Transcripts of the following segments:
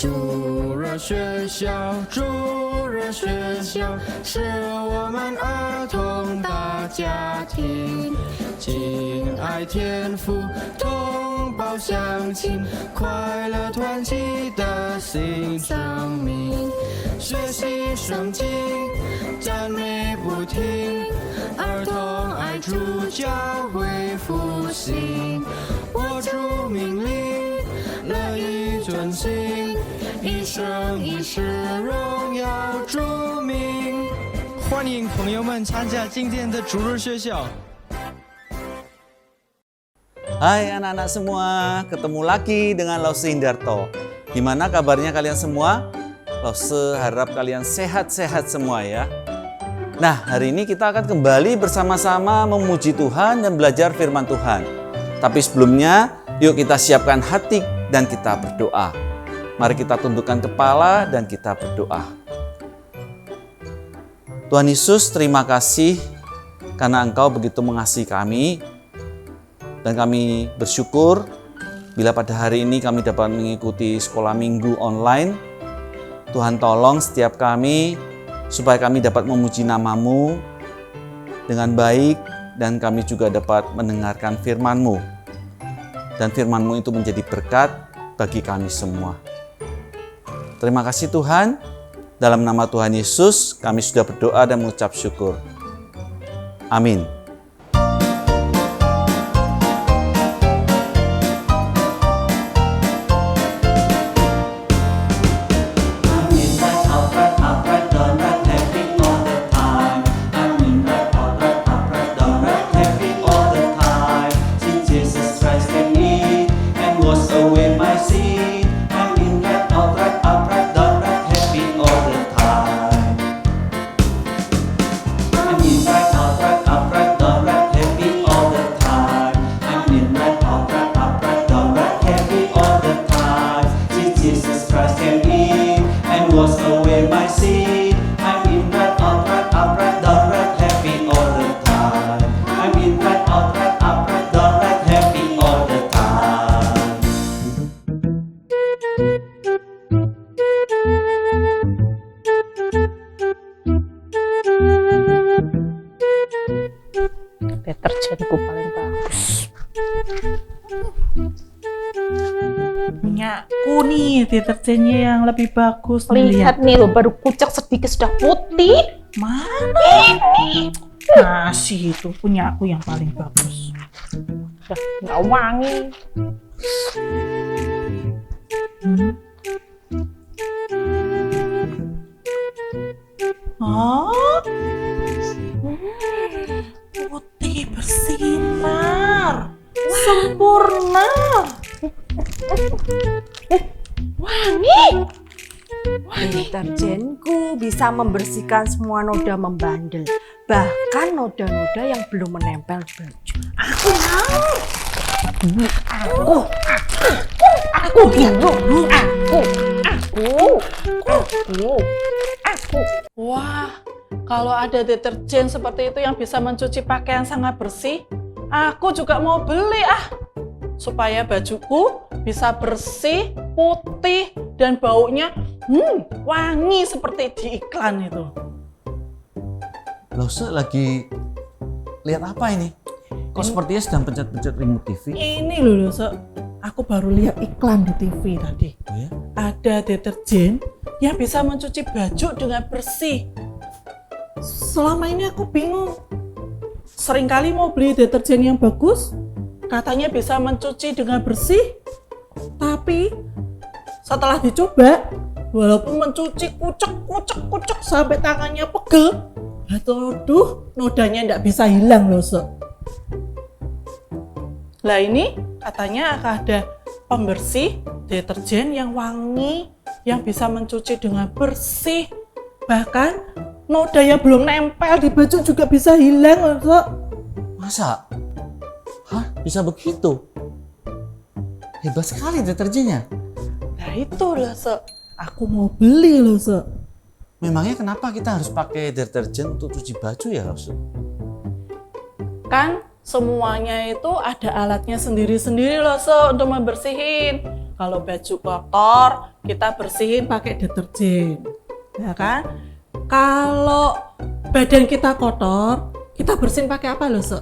主热学校，主热学校是我们儿童大家庭，敬爱天父，同胞相亲，快乐团契的新生命，学习圣经，赞美不停，儿童爱主教会复兴，握住命令，乐意遵行，一生一世荣耀主名。欢迎朋友们参加今天的主日学校。Hai anak-anak semua, ketemu lagi dengan Lause Hindarto. Gimana kabarnya kalian semua? Lause harap kalian sehat-sehat semua ya. Nah, hari ini kita akan kembali bersama-sama memuji Tuhan dan belajar firman Tuhan. Tapi sebelumnya, yuk kita siapkan hati dan kita berdoa. Mari kita tundukkan kepala dan kita berdoa. Tuhan Yesus, terima kasih karena Engkau begitu mengasihi kami. Dan kami bersyukur bila pada hari ini kami dapat mengikuti sekolah minggu online. Tuhan tolong setiap kami supaya kami dapat memuji nama-Mu dengan baik dan kami juga dapat mendengarkan firman-Mu. Dan firman-Mu itu menjadi berkat bagi kami semua. Terima kasih Tuhan. Dalam nama Tuhan Yesus kami sudah berdoa dan mengucap syukur. Amin. Deterjenku paling bagus. Punyaku nih deterjennya yang lebih bagus. Lihat nih lo, baru kucek sedikit sudah putih. Mana? Masih itu punyaku yang paling bagus. Nggak wangi. Oh, putih bersinar, sempurna. Wangi. Deterjenku bisa membersihkan semua noda membandel, bahkan noda-noda yang belum menempel baju. Aku. Wah, kalau ada deterjen seperti itu yang bisa mencuci pakaian sangat bersih, aku juga mau beli supaya bajuku bisa bersih, putih, dan baunya wangi seperti di iklan itu. Lause lagi lihat apa ini? Kok sepertinya sedang pencet-pencet remote TV? Ini loh, aku baru lihat iklan di TV tadi. Oh ya? Ada deterjen yang bisa mencuci baju dengan bersih. Selama ini aku bingung. Seringkali mau beli deterjen yang bagus, katanya bisa mencuci dengan bersih, tapi setelah dicoba, walaupun mencuci kucek sampai tangannya pegel, aduh, nodanya nggak bisa hilang loh, Lah ini katanya akan ada pembersih deterjen yang wangi, yang bisa mencuci dengan bersih, bahkan noda yang belum nempel di baju juga bisa hilang loh, Masa? Hah? Bisa begitu? Hebat sekali deterjennya. Nah itu loh, aku mau beli loh, Memangnya kenapa kita harus pakai deterjen untuk cuci baju ya, Lause? Kan semuanya itu ada alatnya sendiri-sendiri loh, untuk membersihin. Kalau baju kotor, kita bersihin pakai deterjen. Ya kan? Kalau badan kita kotor, kita bersihin pakai apa loh, Se?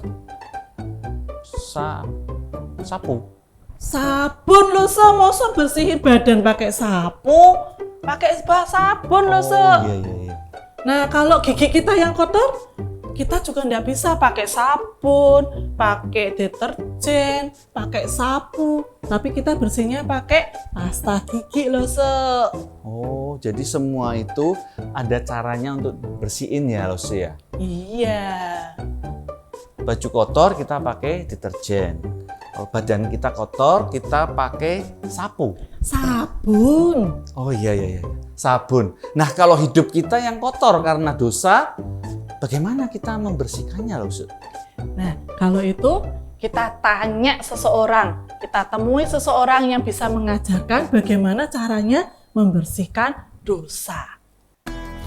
Sapu. Sabun loh, Se. Masa bersihin badan pakai sapu? Pakai sabun loh, Se. Iya. Nah, kalau gigi kita yang kotor, kita juga nggak bisa pakai sabun, pakai deterjen, pakai sapu. Tapi kita bersihnya pakai pasta gigi loh, Se. Oh, jadi semua itu ada caranya untuk bersihin ya, Lose ya? Iya. Baju kotor kita pakai deterjen. Kalau badan kita kotor, kita pakai sapu. Sabun. Oh iya. Sabun. Nah, kalau hidup kita yang kotor karena dosa, bagaimana kita membersihkannya, Lose? Nah, kalau itu kita tanya seseorang, kita temui seseorang yang bisa mengajarkan bagaimana caranya membersihkan dosa.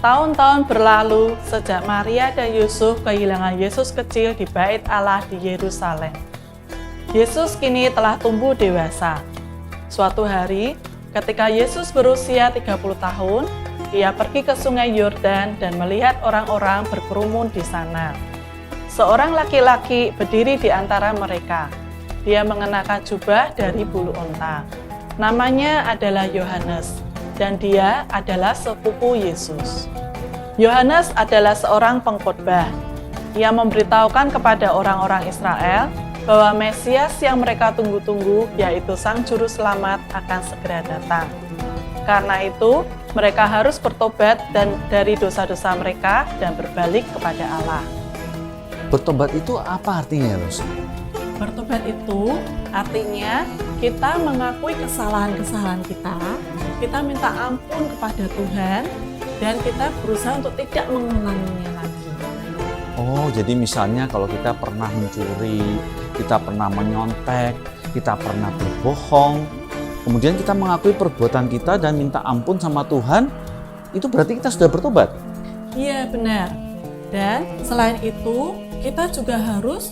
Tahun-tahun berlalu sejak Maria dan Yusuf kehilangan Yesus kecil di Bait Allah di Yerusalem. Yesus kini telah tumbuh dewasa. Suatu hari, ketika Yesus berusia 30 tahun, ia pergi ke sungai Yordan dan melihat orang-orang berkerumun di sana. Seorang laki-laki berdiri di antara mereka. Dia mengenakan jubah dari bulu onta. Namanya adalah Yohanes, dan dia adalah sepupu Yesus. Yohanes adalah seorang pengkhotbah. Ia memberitahukan kepada orang-orang Israel bahwa Mesias yang mereka tunggu-tunggu, yaitu Sang Juru Selamat, akan segera datang. Karena itu, mereka harus bertobat dari dosa-dosa mereka dan berbalik kepada Allah. Bertobat itu apa artinya, Lose? Bertobat itu artinya kita mengakui kesalahan-kesalahan kita minta ampun kepada Tuhan, dan kita berusaha untuk tidak mengulanginya lagi. Oh, jadi misalnya kalau kita pernah mencuri, kita pernah menyontek, kita pernah berbohong, kemudian kita mengakui perbuatan kita dan minta ampun sama Tuhan, itu berarti kita sudah bertobat? Iya, benar. Dan selain itu, kita juga harus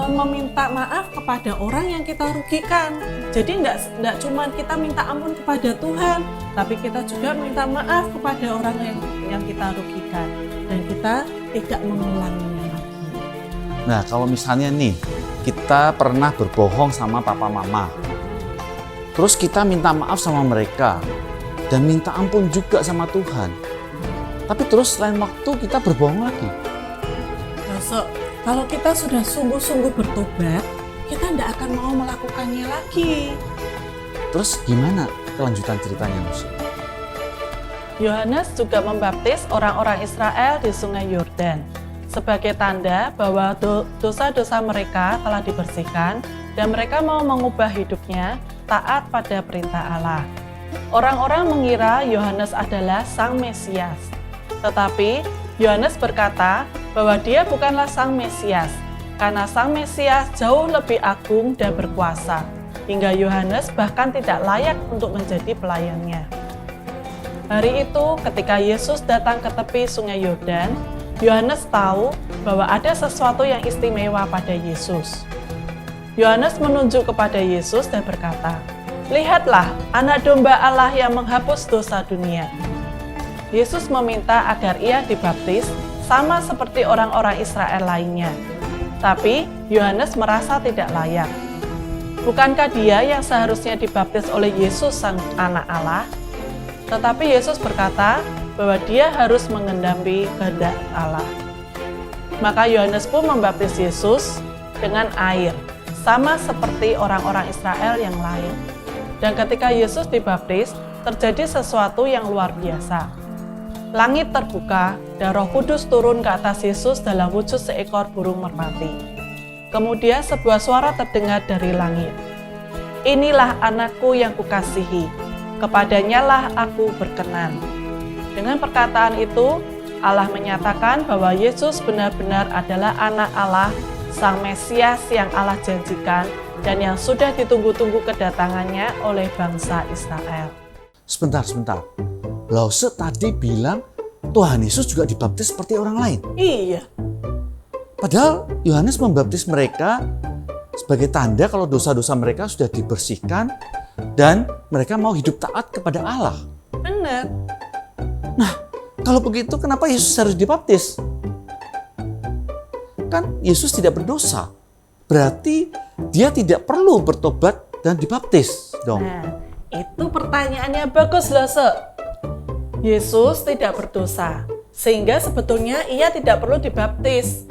meminta maaf kepada orang yang kita rugikan. Jadi enggak cuma kita minta ampun kepada Tuhan, tapi kita juga minta maaf kepada orang yang kita rugikan, dan kita tidak mengulanginya lagi. Nah, kalau misalnya nih, kita pernah berbohong sama papa mama, terus kita minta maaf sama mereka dan minta ampun juga sama Tuhan, tapi terus lain waktu kita berbohong lagi. Kalau kita sudah sungguh-sungguh bertobat, kita tidak akan mau melakukannya lagi. Terus gimana kelanjutan ceritanya, Luse? Yohanes juga membaptis orang-orang Israel di sungai Yordan sebagai tanda bahwa dosa-dosa mereka telah dibersihkan dan mereka mau mengubah hidupnya taat pada perintah Allah. Orang-orang mengira Yohanes adalah Sang Mesias, tetapi Yohanes berkata bahwa dia bukanlah Sang Mesias, karena Sang Mesias jauh lebih agung dan berkuasa, hingga Yohanes bahkan tidak layak untuk menjadi pelayannya. Hari itu, ketika Yesus datang ke tepi sungai Yordan, Yohanes tahu bahwa ada sesuatu yang istimewa pada Yesus. Yohanes menunjuk kepada Yesus dan berkata, "Lihatlah, anak domba Allah yang menghapus dosa dunia." Yesus meminta agar ia dibaptis sama seperti orang-orang Israel lainnya. Tapi Yohanes merasa tidak layak. Bukankah dia yang seharusnya dibaptis oleh Yesus, Sang Anak Allah? Tetapi Yesus berkata bahwa dia harus mengendapi kehendak Allah. Maka Yohanes pun membaptis Yesus dengan air, sama seperti orang-orang Israel yang lain. Dan ketika Yesus dibaptis, terjadi sesuatu yang luar biasa. Langit terbuka dan Roh Kudus turun ke atas Yesus dalam wujud seekor burung merpati. Kemudian sebuah suara terdengar dari langit. "Inilah anakku yang kukasihi, kepadanya lah aku berkenan." Dengan perkataan itu, Allah menyatakan bahwa Yesus benar-benar adalah anak Allah, Sang Mesias yang Allah janjikan dan yang sudah ditunggu-tunggu kedatangannya oleh bangsa Israel. Sebentar. Lause tadi bilang Tuhan Yesus juga dibaptis seperti orang lain. Iya. Padahal Yohanes membaptis mereka sebagai tanda kalau dosa-dosa mereka sudah dibersihkan dan mereka mau hidup taat kepada Allah. Benar. Nah, kalau begitu kenapa Yesus harus dibaptis? Kan Yesus tidak berdosa. Berarti dia tidak perlu bertobat dan dibaptis dong. Nah, itu pertanyaannya bagus loh, Se. Yesus tidak berdosa, sehingga sebetulnya ia tidak perlu dibaptis.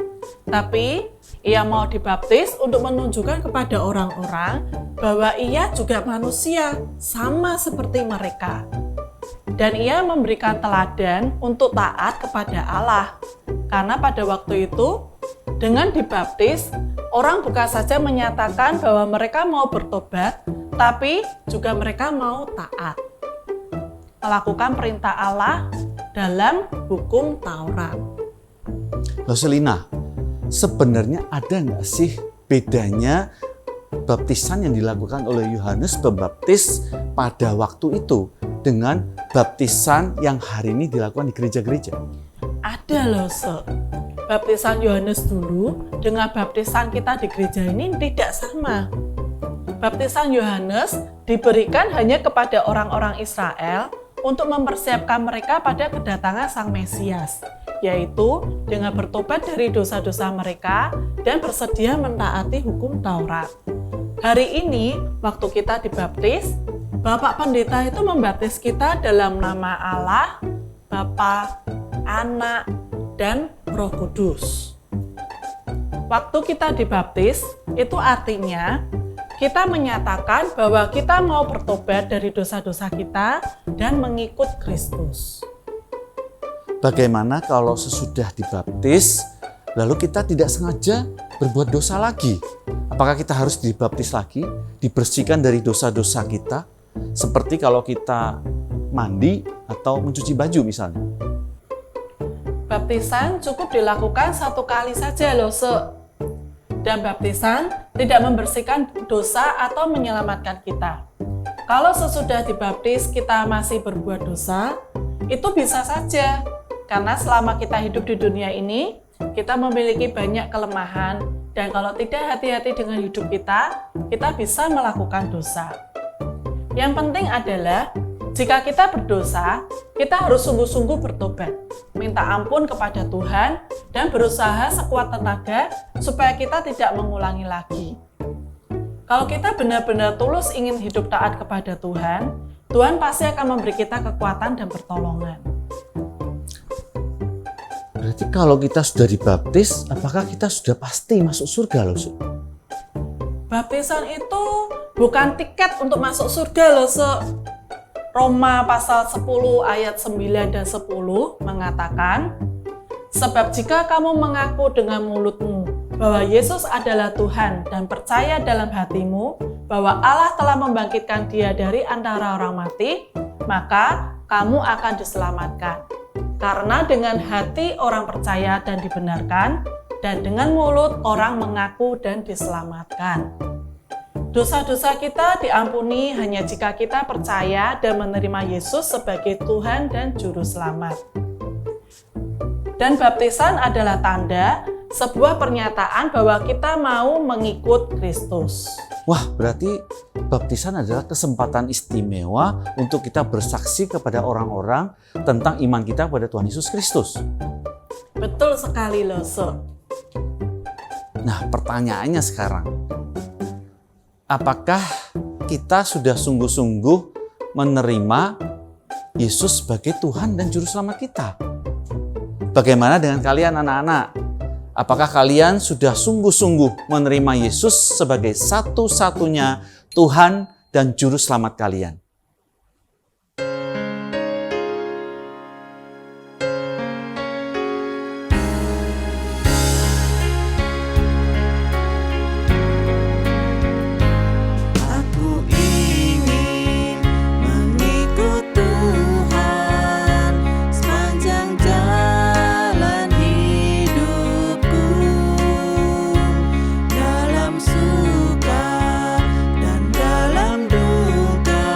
Tapi ia mau dibaptis untuk menunjukkan kepada orang-orang bahwa ia juga manusia, sama seperti mereka. Dan ia memberikan teladan untuk taat kepada Allah. Karena pada waktu itu, dengan dibaptis, orang bukan saja menyatakan bahwa mereka mau bertobat, tapi juga mereka mau taat. Melakukan perintah Allah dalam hukum Taurat. Loh Selina, sebenarnya ada nggak sih bedanya baptisan yang dilakukan oleh Yohanes Pembaptis pada waktu itu dengan baptisan yang hari ini dilakukan di gereja-gereja? Ada loh, Se. Baptisan Yohanes dulu dengan baptisan kita di gereja ini tidak sama. Baptisan Yohanes diberikan hanya kepada orang-orang Israel untuk mempersiapkan mereka pada kedatangan Sang Mesias, yaitu dengan bertobat dari dosa-dosa mereka dan bersedia mentaati hukum Taurat. Hari ini, waktu kita dibaptis, Bapak Pendeta itu membaptis kita dalam nama Allah, Bapa, Anak, dan Roh Kudus. Waktu kita dibaptis, itu artinya kita menyatakan bahwa kita mau bertobat dari dosa-dosa kita dan mengikut Kristus. Bagaimana kalau sesudah dibaptis, lalu kita tidak sengaja berbuat dosa lagi? Apakah kita harus dibaptis lagi, dibersihkan dari dosa-dosa kita? Seperti kalau kita mandi atau mencuci baju misalnya. Baptisan cukup dilakukan 1 kali saja loh, Se. Dan baptisan tidak membersihkan dosa atau menyelamatkan kita. Kalau sesudah dibaptis kita masih berbuat dosa, itu bisa saja. Karena selama kita hidup di dunia ini, kita memiliki banyak kelemahan. Dan kalau tidak hati-hati dengan hidup kita bisa melakukan dosa. Yang penting adalah, jika kita berdosa, kita harus sungguh-sungguh bertobat, minta ampun kepada Tuhan, dan berusaha sekuat tenaga supaya kita tidak mengulangi lagi. Kalau kita benar-benar tulus ingin hidup taat kepada Tuhan, Tuhan pasti akan memberi kita kekuatan dan pertolongan. Berarti kalau kita sudah dibaptis, apakah kita sudah pasti masuk surga loh, Su? Baptisan itu bukan tiket untuk masuk surga loh, Se. Roma pasal 10 ayat 9 dan 10 mengatakan, sebab jika kamu mengaku dengan mulutmu bahwa Yesus adalah Tuhan dan percaya dalam hatimu bahwa Allah telah membangkitkan Dia dari antara orang mati, maka kamu akan diselamatkan. Karena dengan hati orang percaya dan dibenarkan, dan dengan mulut orang mengaku dan diselamatkan. Dosa-dosa kita diampuni hanya jika kita percaya dan menerima Yesus sebagai Tuhan dan Juru Selamat. Dan baptisan adalah tanda, sebuah pernyataan bahwa kita mau mengikut Kristus. Wah, berarti baptisan adalah kesempatan istimewa untuk kita bersaksi kepada orang-orang tentang iman kita kepada Tuhan Yesus Kristus. Betul sekali loh, Se. Nah, pertanyaannya sekarang, apakah kita sudah sungguh-sungguh menerima Yesus sebagai Tuhan dan Juru Selamat kita? Bagaimana dengan kalian anak-anak? Apakah kalian sudah sungguh-sungguh menerima Yesus sebagai satu-satunya Tuhan dan Juru Selamat kalian? Dalam suka dan dalam duka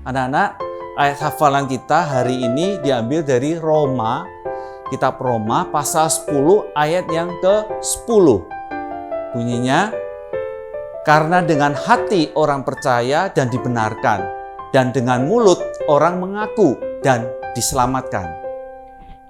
Anak-anak, ayat hafalan kita hari ini diambil dari Roma, kitab Roma pasal 10 ayat yang ke-10. Bunyinya, karena dengan hati orang percaya dan dibenarkan, dan dengan mulut orang mengaku dan diselamatkan.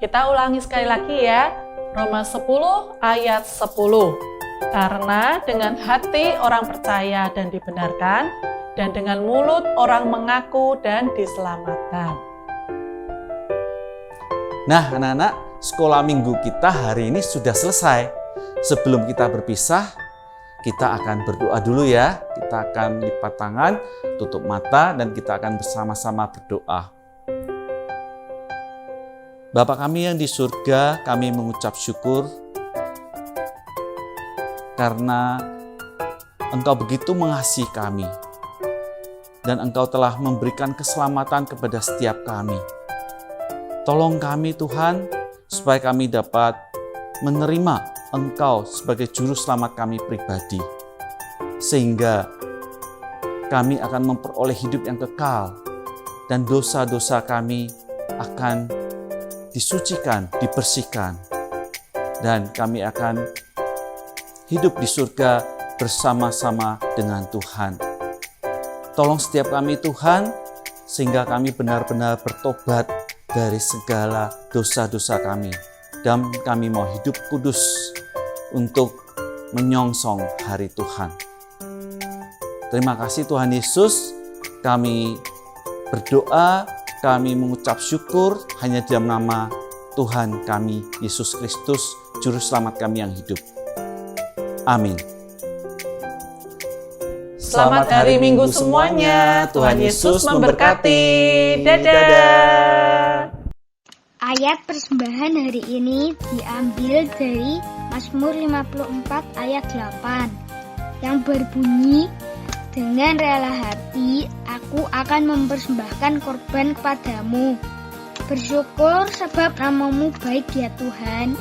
Kita ulangi sekali lagi ya. Roma 10 ayat 10. Karena dengan hati orang percaya dan dibenarkan, dan dengan mulut orang mengaku dan diselamatkan. Nah, anak-anak, sekolah minggu kita hari ini sudah selesai. Sebelum kita berpisah, kita akan berdoa dulu ya. Kita akan lipat tangan, tutup mata, dan kita akan bersama-sama berdoa. Bapa kami yang di surga, kami mengucap syukur karena Engkau begitu mengasihi kami dan Engkau telah memberikan keselamatan kepada setiap kami. Tolong kami Tuhan, supaya kami dapat menerima Engkau sebagai juru selamat kami pribadi, sehingga kami akan memperoleh hidup yang kekal dan dosa-dosa kami akan disucikan, dibersihkan, dan kami akan hidup di surga bersama-sama dengan Tuhan. Tolong setiap kami Tuhan, sehingga kami benar-benar bertobat dari segala dosa-dosa kami, dan kami mau hidup kudus untuk menyongsong hari Tuhan. Terima kasih Tuhan Yesus, kami berdoa, kami mengucap syukur hanya dalam nama Tuhan kami, Yesus Kristus, Juru Selamat kami yang hidup. Amin. Selamat hari Minggu semuanya. Tuhan Yesus memberkati. Dadah. Ayat persembahan hari ini diambil dari Mazmur 54 ayat 8 yang berbunyi, dengan rela hati aku akan mempersembahkan korban kepadamu. Bersyukur sebab namamu baik ya Tuhan.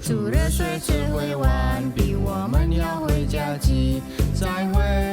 主热水只会完毕，我们要回家记，再会。